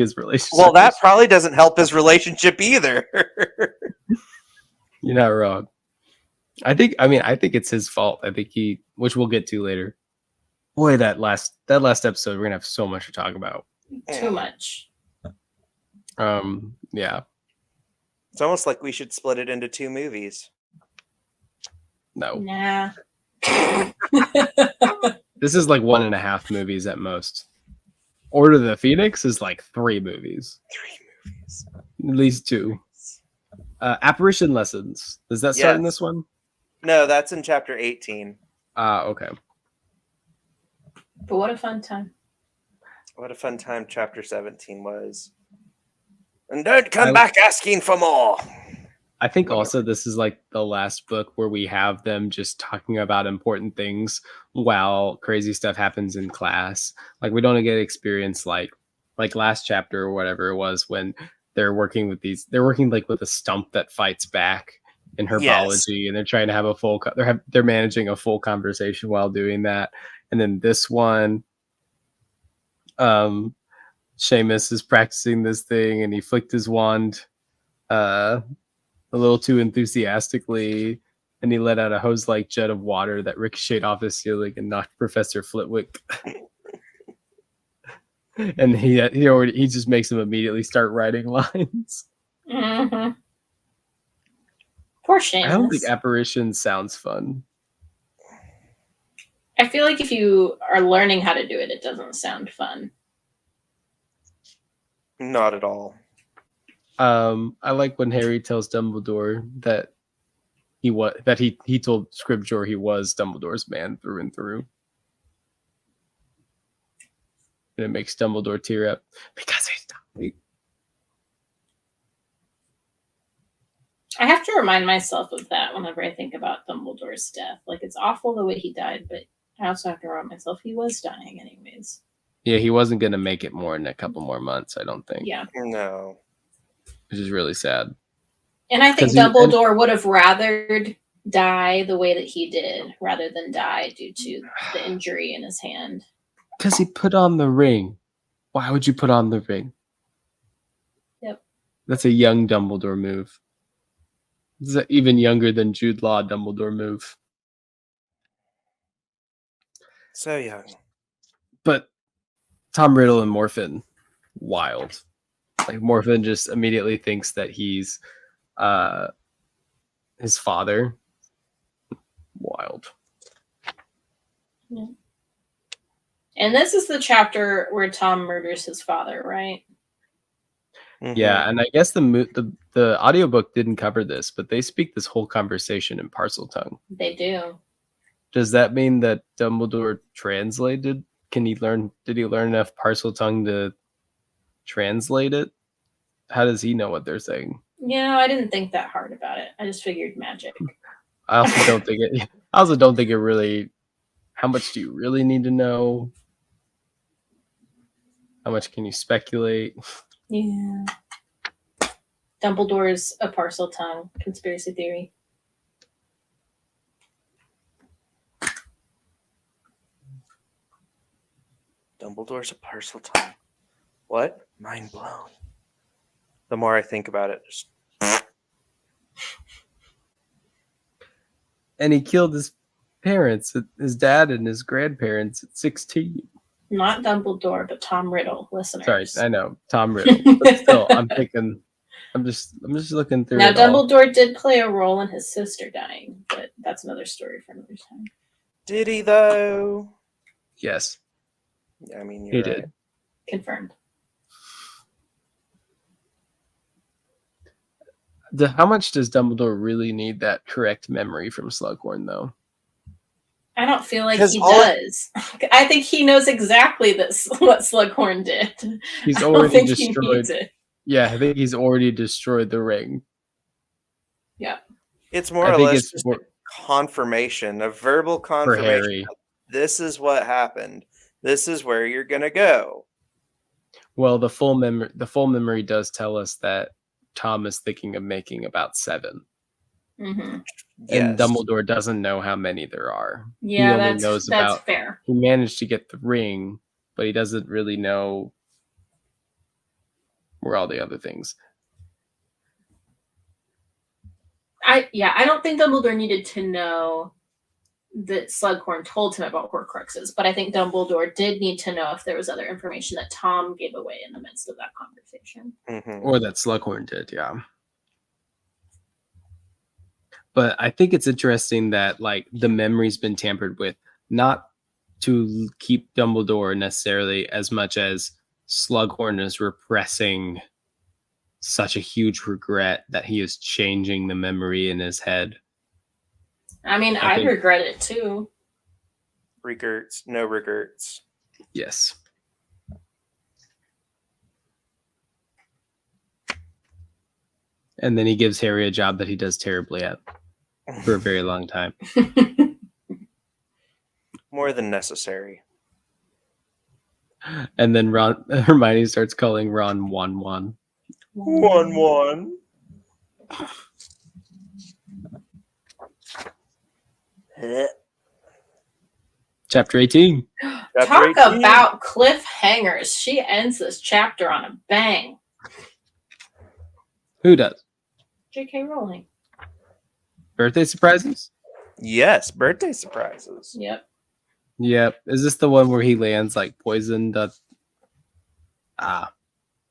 his relationship. Well, that probably doesn't help his relationship either. You're not wrong. I think it's his fault. I think which we'll get to later. Boy, that last episode, we're gonna have so much to talk about. Too much. Yeah. It's almost like we should split it into 2 movies. No. Nah. This is like 1.5 movies at most. Order of the Phoenix is like 3 movies. 3 movies. At least 2. Apparition Lessons. Does that start in Yes. this one? No, that's in chapter 18. Okay. But what a fun time. What a fun time chapter 17 was. And don't come back asking for more. I think also this is like the last book where we have them just talking about important things while crazy stuff happens in class. Like we don't get experience like last chapter or whatever it was when they're working like with a stump that fights back in Yes. herbology, and they're trying to have a full. They're managing a full conversation while doing that, and then this one, Seamus is practicing this thing, and he flicked his wand, a little too enthusiastically, and he let out a hose-like jet of water that ricocheted off the ceiling and knocked Professor Flitwick. And he just makes him immediately start writing lines. Mm-hmm. Poor I don't think Seamus. apparition sounds fun. I feel like if you are learning how to do it, it doesn't sound fun. Not at all. I like when Harry tells Dumbledore that he told Scribner he was Dumbledore's man through and through. And it makes Dumbledore tear up because he's dying. I have to remind myself of that whenever I think about Dumbledore's death. Like, it's awful the way he died, but I also have to remind myself he was dying anyways. Yeah, he wasn't going to make it more than a couple more months, I don't think. Yeah. No. Which is really sad. And I think 'Cause Dumbledore would have rathered die the way that he did rather than die due to the injury in his hand. Because he put on the ring. Why would you put on the ring? Yep. That's a young Dumbledore move. It's an even younger than Jude Law Dumbledore move. So young. But Tom Riddle and Morphin, wild. Like Morphin just immediately thinks that he's his father. Wild. Yeah. And this is the chapter where Tom murders his father, right? Mm-hmm. Yeah, and I guess the audiobook didn't cover this, but they speak this whole conversation in Parseltongue. They do. Does that mean that Dumbledore translated? Did he learn enough Parseltongue to translate it? How does he know what they're saying? I didn't think that hard about it. I just figured magic. I also don't think it. I also don't think it really. How much do you really need to know? How much can you speculate? Yeah. Dumbledore's a Parseltongue conspiracy theory. Dumbledore's a Parseltongue. What? Mind blown. The more I think about it, just And he killed his parents, his dad and his grandparents at 16. Not Dumbledore, but Tom Riddle, listeners. Sorry, I know Tom Riddle, but still, I'm just looking through. Now, it all. Dumbledore did play a role in his sister dying, but that's another story for another time. did he though? Yes, I mean, he you're did. right. Confirmed. How much does Dumbledore really need that correct memory from Slughorn, though? I don't feel like 'Cause he all does. I think he knows exactly what Slughorn did. He's I don't already think he destroyed. needs it. Yeah, I think he's already destroyed the ring. Yeah. It's more I or think less it's just more a confirmation, a verbal for confirmation. Harry. This is what happened. This is where you're gonna go. Well, the full memory does tell us that Tom is thinking of making about 7. Mm-hmm. Yes. And Dumbledore doesn't know how many there are. Yeah, only that's knows about- fair. He managed to get the ring, but he doesn't really know where all the other things. I don't think Dumbledore needed to know that Slughorn told him about Horcruxes, but I think Dumbledore did need to know if there was other information that Tom gave away in the midst of that conversation. Mhm. Or that Slughorn did, yeah. But I think it's interesting that like the memory's been tampered with, not to keep Dumbledore necessarily as much as Slughorn is repressing such a huge regret that he is changing the memory in his head. I mean, I I'd think- regret it too. Regrets, no regrets. Yes. And then he gives Harry a job that he does terribly at for a very long time. More than necessary. And then Hermione starts calling Ron 1-1. 1-1. Chapter 18. Talk 18. about cliffhangers. She ends this chapter on a bang. Who does? J.K. Rowling. Birthday surprises? Yes, birthday surprises. Yep. Yep. Is this the one where he lands like poisoned?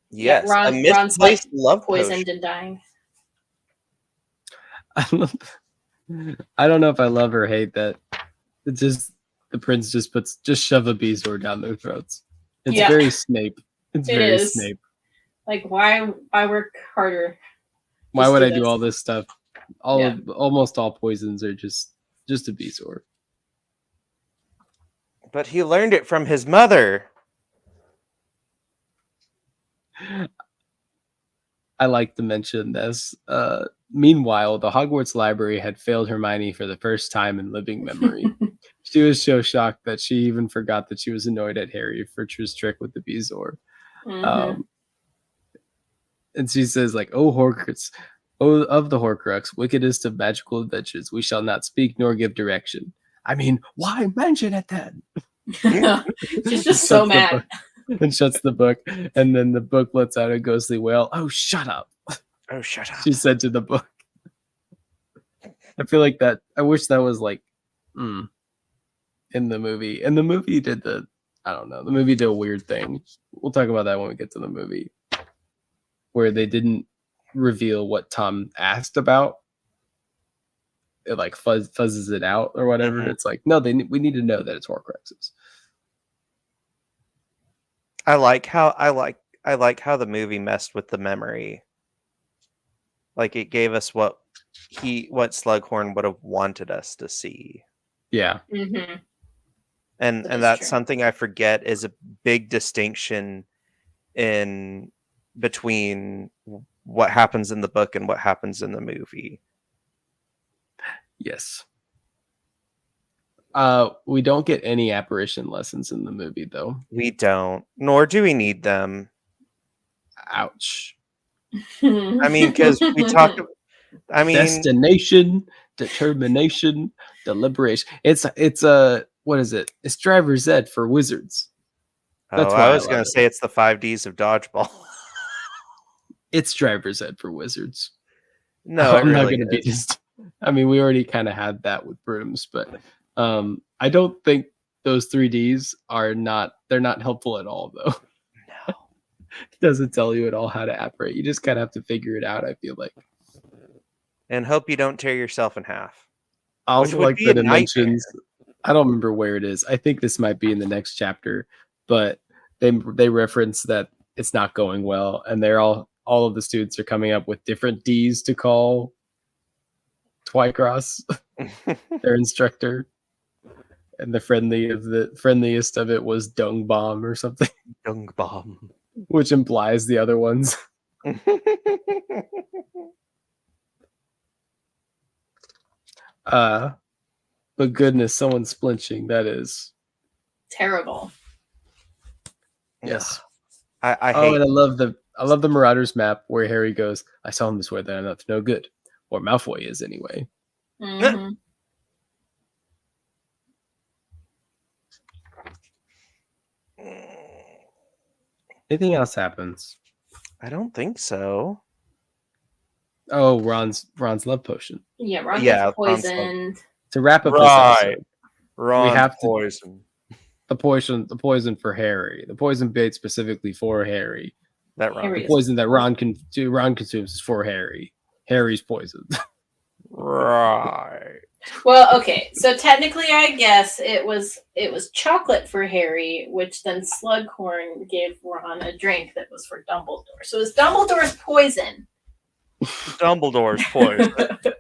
Yes, Ron- a Ron's like misplaced love Poisoned potion. and dying. I don't know if I love or hate that. It's just the prince just shove a Bezoar down their throats. It's Yeah. very Snape. It's It very is. Snape. Like, why work harder? Why Just would do I do this. all this stuff? Almost all poisons are just a Bezoar. But he learned it from his mother. I like to mention this. Meanwhile, the Hogwarts library had failed Hermione for the first time in living memory. She was so shocked that she even forgot that she was annoyed at Harry for his trick with the Bezoar. Mhm. And she says, like, "Oh, Horcrux, oh, of the Horcrux, wickedest of magical adventures, we shall not speak nor give direction." I mean, why mention it then? She's just so Shuts the mad. book- and shuts the book, and then the book lets out a ghostly wail. "Oh, shut up," Oh, shut up. she said to the book. I feel like that. I wish that was like in the movie. And the movie did I don't know. The movie did a weird thing. We'll talk about that when we get to the movie, where they didn't reveal what Tom asked about. It like fuzzes it out or whatever. Mhm. It's like, no, we need to know that it's Horcruxes. I like how the movie messed with the memory. Like it gave us what Slughorn would have wanted us to see. Yeah. Mm-hmm. And That is that's true. something I forget is a big distinction in between what happens in the book and what happens in the movie. Yes. We don't get any apparition lessons in the movie, though. We don't, nor do we need them. Ouch. I mean, because we talked. I mean, Destination, determination, deliberation. It's what is it? It's driver's ed for wizards. That's why I I was love going it. to say it's the 5 Ds of dodgeball. It's driver's ed for wizards. No, I'm it not really going to be is. just. I mean, we already kind of had that with brooms, but I don't think those 3Ds are not. They're not helpful at all, though. No. It doesn't tell you at all how to apparate. You just kind of have to figure it out. I feel like. And hope you don't tear yourself in half. I also would like be that a it nightmare. mentions. I don't remember where it is. I think this might be in the next chapter, but they reference that it's not going well, and they're all of the students are coming up with different Ds to call Twycross, their instructor, and the friendliest of it was Dung Bomb or something, Dung bomb. which implies the other ones. But goodness, someone's flinching. That is Terrible. yes. I Oh, hate. and I love the Marauders map where Harry goes, "I saw him swear that I'm up to no good," or Malfoy is anyway. Mm-hmm. Anything else happens? I don't think so. Oh, Ron's love potion. Yeah, Ron Yeah, gets poisoned. To wrap up Right. this episode, Ron's have to- poison. the poison for Harry, the poison bait specifically for Harry, That Ron. Harry the is- poison that Ron consumes is for Harry. Harry's poison. Right. Well, okay. So technically, I guess it was chocolate for Harry, which then Slughorn gave Ron a drink that was for Dumbledore. So it's Dumbledore's poison. Dumbledore's poison.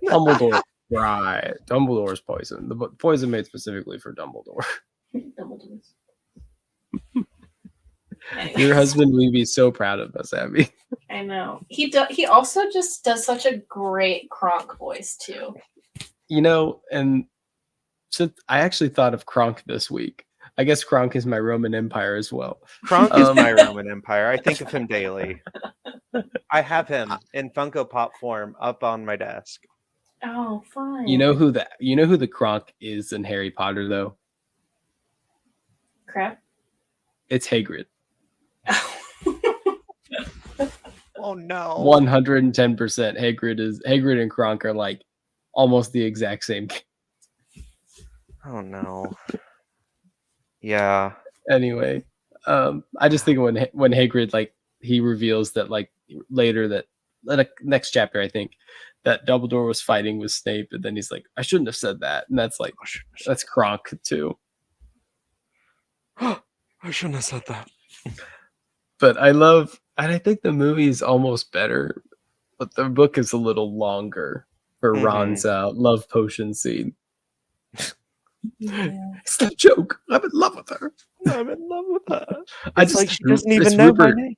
Dumbledore. Right. Dumbledore's poison. The poison made specifically for Dumbledore. Dumbledore's. Your Anyways, husband would be so proud of us, Abby. I know. He also just does such a great Kronk voice too. You know, and so I actually thought of Kronk this week. I guess Kronk is my Roman Empire as well. Kronk is my Roman Empire. I think of him daily. I have him in Funko Pop form up on my desk. Oh, fine. You know who the Kronk is in Harry Potter though? Crap. It's Hagrid. Oh no. 110%. Hagrid and Kronk are like almost the exact same. Oh no. Yeah. Anyway, I just think when Hagrid like he reveals that like later that next chapter I think that Dumbledore was fighting with Snape, and then he's like, I shouldn't have said that, and that's like that's Kronk too. I shouldn't have said that. But I think the movie is almost better, but the book is a little longer for Ron's love potion scene. It's a joke. I'm in love with her. I'm in love with her. It's like she doesn't even know my name.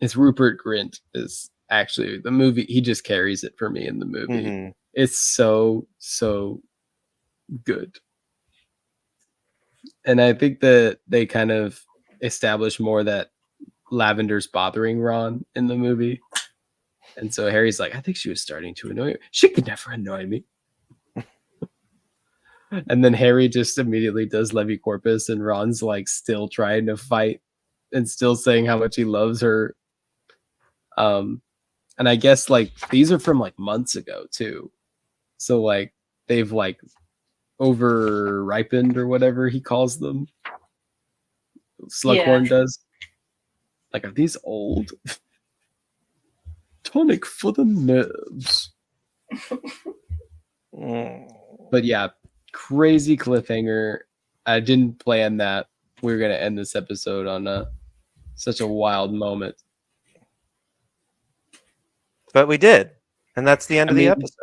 It's Rupert Grint is actually the movie. He just carries it for me in the movie. It's so good. And I think that they kind of establish more that Lavender's bothering Ron in the movie. And so Harry's like, I think she was starting to annoy you. She could never annoy me. And then Harry just immediately does Levi Corpus, and Ron's like still trying to fight and still saying how much he loves her. And I guess like these are from like months ago too. So like they've like over ripened or whatever he calls them. Slughorn does. Like, are these old? Tonic for the nerves. But yeah, crazy cliffhanger. I didn't plan that we were going to end this episode on such a wild moment. But we did. And that's the end of the episode.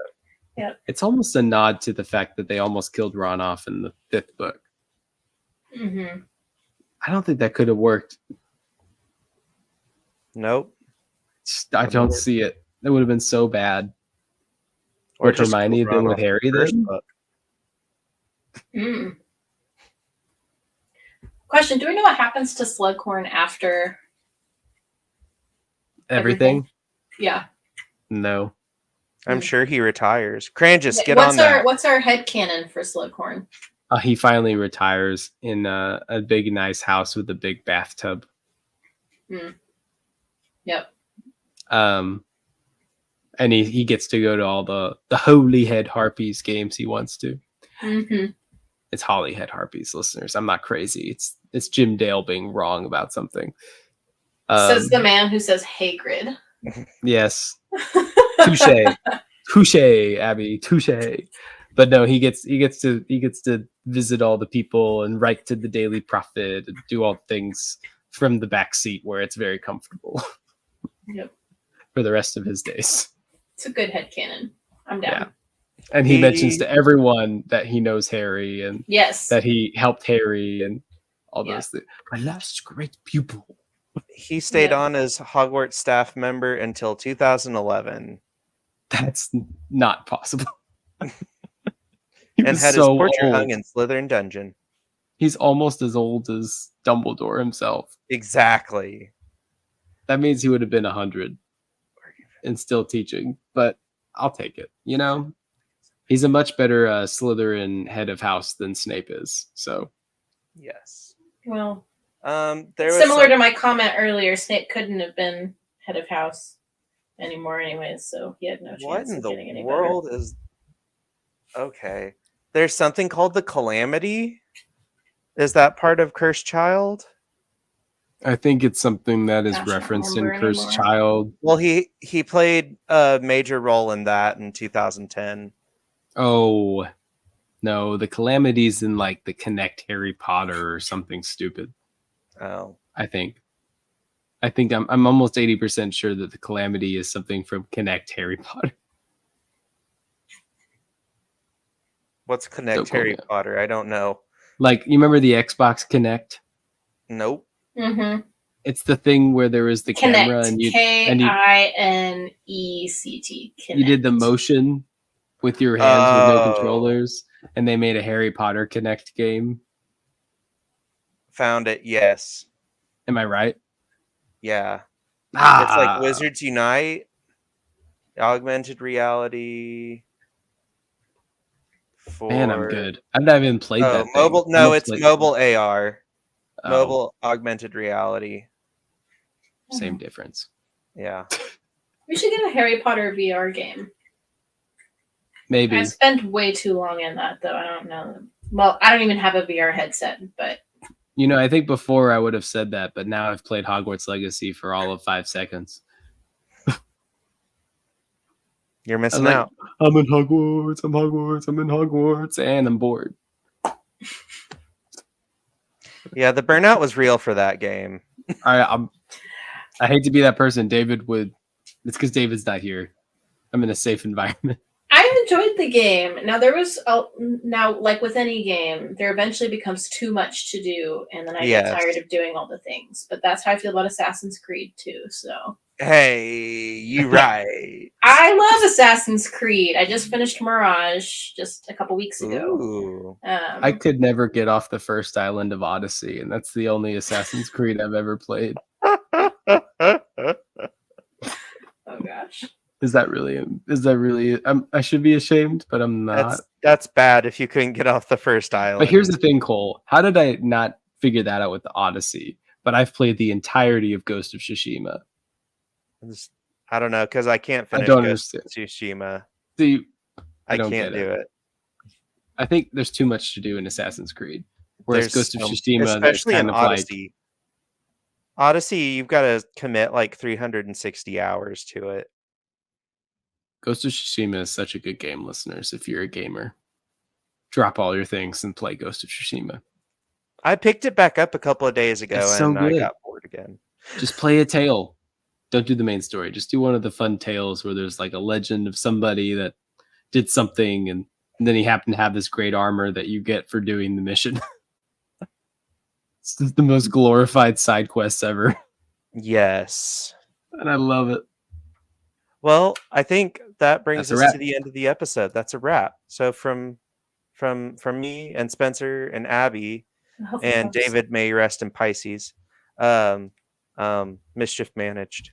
Yeah. It's almost a nod to the fact that they almost killed Ron off in the 5th book. Mm-hmm. I don't think that could have worked. Nope. I don't see it. It would have been so bad. Or just Hermione Ron than with off Harry the first then? book. Question: do we know what happens to Slughorn after Everything? Yeah. No. I'm sure he retires. Crangus, get on that. What's our headcanon for Slughorn? He finally retires in a big, nice house with a big bathtub. Yep. And he gets to go to all the Holyhead Harpies games he wants to. Mm-hmm. It's Holyhead Harpies, listeners. I'm not crazy. It's Jim Dale being wrong about something. Says the man who says Hagrid. Yes. Touche, Abby. Touche. But no, he gets to visit all the people and write to the Daily Prophet and do all things from the back seat where it's very comfortable. Yep. For the rest of his days. It's a good headcanon. I'm down. Yeah. And he mentions to everyone that he knows Harry and that he helped Harry and all those things. My last great pupil. He stayed on as Hogwarts staff member until 2011. That's not possible. And had his portrait hung in Slytherin Dungeon. He's almost as old as Dumbledore himself. Exactly. That means he would have been 100 and still teaching, but I'll take it. You know, he's a much better Slytherin head of house than Snape is. So, yes. Well, there was similar to my comment earlier. Snape couldn't have been head of house anymore, anyways. So he had no chance. What in of the getting any world better. is? Okay, there's something called the Calamity. Is that part of Cursed Child? I think it's something that is Gosh, referenced in Cursed anymore. Child. Well, he played a major role in that in 2010. Oh, no, the Calamity's in like the Connect Harry Potter or something stupid. Oh, I think I'm almost 80% sure that the Calamity is something from Connect Harry Potter. what's Connect Harry Potter? I don't know. Like, you remember the Xbox Connect? Nope. Mm-hmm. It's the thing where there was the camera and you Kinect. You did the motion with your hands with no controllers, and they made a Harry Potter Connect game. Found it. Yes. Am I right? Yeah. It's like Wizards Unite, augmented reality. for Man, I'm good. I've not even played that thing. mobile. I'm No, gonna it's play- mobile AR, Oh, mobile augmented reality. same difference. Yeah. We should get a Harry Potter VR game. Maybe. I spent way too long in that, though. I don't know. Well, I don't even have a VR headset, but You know, I think before I would have said that, but now I've played Hogwarts Legacy for all of 5 seconds. You're I was missing like, out. I'm in Hogwarts, I'm in Hogwarts, and I'm bored. Yeah, the burnout was real for that game. I hate to be that person. David would. It's because David's not here. I'm in a safe environment. I enjoyed the game. Now now like with any game, there eventually becomes too much to do, and then I get Yes. tired of doing all the things. But that's how I feel about Assassin's Creed too. So Hey, you right. I love Assassin's Creed. I just finished Mirage just a couple weeks ago. Ooh. I could never get off the first island of Odyssey, and that's the only Assassin's Creed I've ever played. Oh gosh. Is that really? I should be ashamed, but I'm not. That's bad if you couldn't get off the first island. But here's the thing, Cole. How did I not figure that out with the Odyssey? But I've played the entirety of Ghost of Tsushima. I don't know, because I can't I finish don't Ghost understand. of Tsushima. See, I don't can't get do it. I think there's too much to do in Assassin's Creed. Whereas There's Ghost of so- Tsushima, that's especially in kind of like Odyssey. Odyssey, you've got to commit like 360 hours to it. Ghost of Tsushima is such a good game, listeners. If you're a gamer, drop all your things and play Ghost of Tsushima. I picked it back up a couple of days ago It's so and I good. got bored again. Just play a tale. Don't do the main story. Just do one of the fun tales where there's like a legend of somebody that did something and then he happened to have this great armor that you get for doing the mission. It's just the most glorified side quests ever. Yes. And I love it. Well, I think that brings That's a us to wrap. the end of the episode. That's a wrap. So from me and Spencer and Abby Hopefully and folks- David, may you rest in Pisces. Mischief managed.